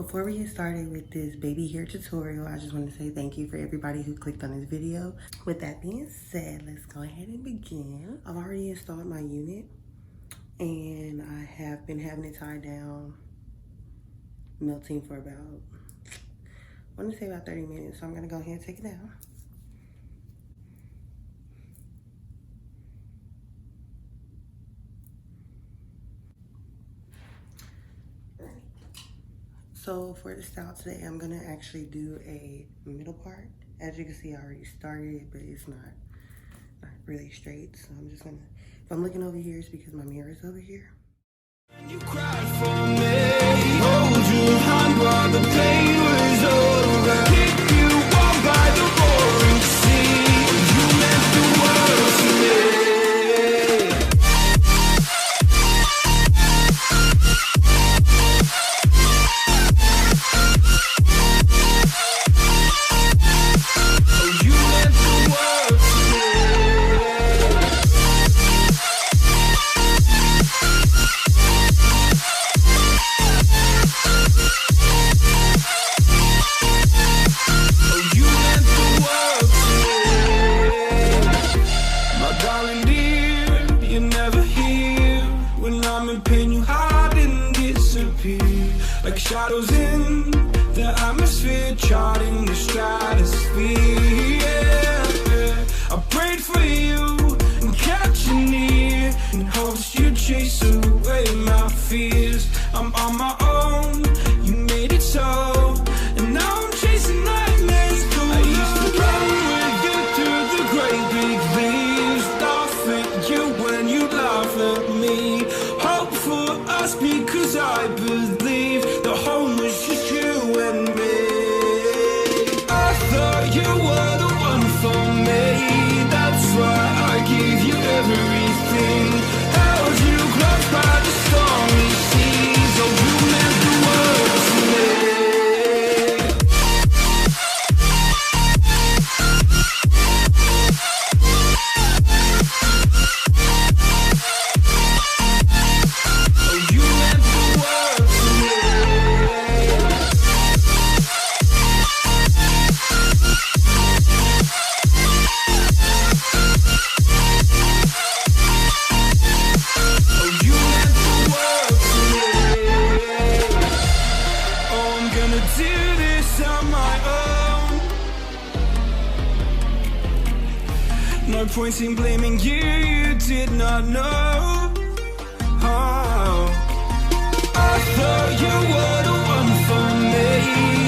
before we get started with this baby hair tutorial, I just want to say thank you for everybody who clicked on this video. With that being said, let's go ahead and begin. I've already installed my unit and I have been having it tied down, melting for about, I want to say about 30 minutes. So I'm gonna go ahead and take it down. So for the style today, I'm gonna actually do a middle part. As you can see, I already started, but it's not really straight. So I'm just gonna, if I'm looking over here, it's because my mirror is over here. You cried for me, hold your hand while the pain was over. Keep you warm by the roaring sea. You meant the world to me. Like shadows in the atmosphere, charting the stratosphere. Yeah. I prayed for you and kept you near in hopes you'd chase away my fears. I'm on my own, you made it so, and now I'm chasing nightmares. I used to run with you through the great big leaves, laugh at you when you laugh at me. Hope for us because I believe the home was just you and me. I thought you were the one for me, that's why I gave you everything. Held you close by the stormy seas. Oh, you meant the world to me. No point in blaming you, you did not know. Oh. I thought you were the one for me,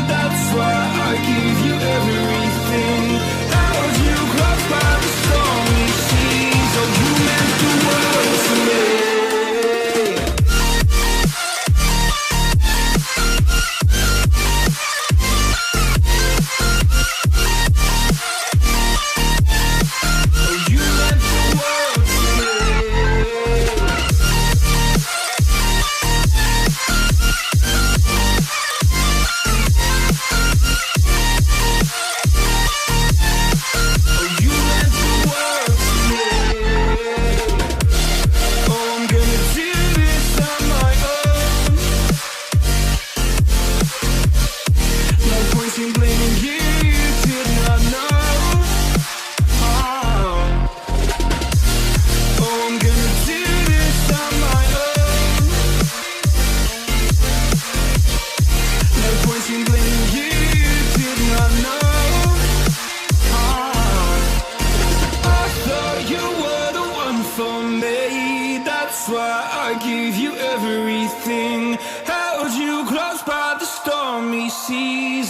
that's why I gave you everything. Held you close by the stormy seas. Oh, you meant the world to me.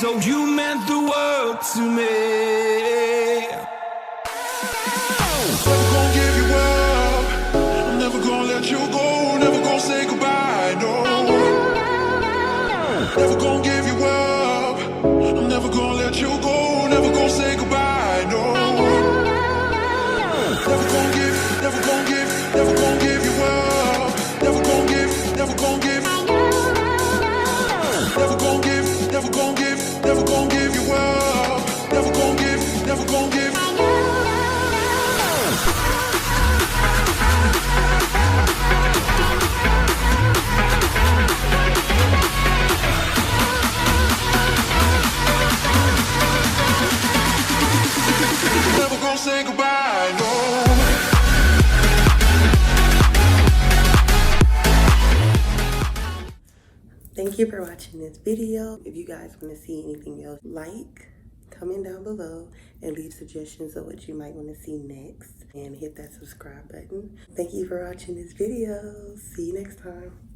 Oh, you meant the world to me. Never gonna give you up. I'm never gonna let you go. Never gonna say goodbye, no. Never gonna give you up. I'm never gonna let you go. Never gonna say goodbye, no. Never gonna give, never gonna give, never gonna give you up. Never gonna give, never gonna give. Never gonna give, never gonna give, never gonna give you up. Never gonna give, never gonna give. say goodbye, no. Thank you for watching this video. If you guys want to see anything else, comment down below and leave suggestions of what you might want to see next, and hit that subscribe button. Thank you for watching this video. See you next time.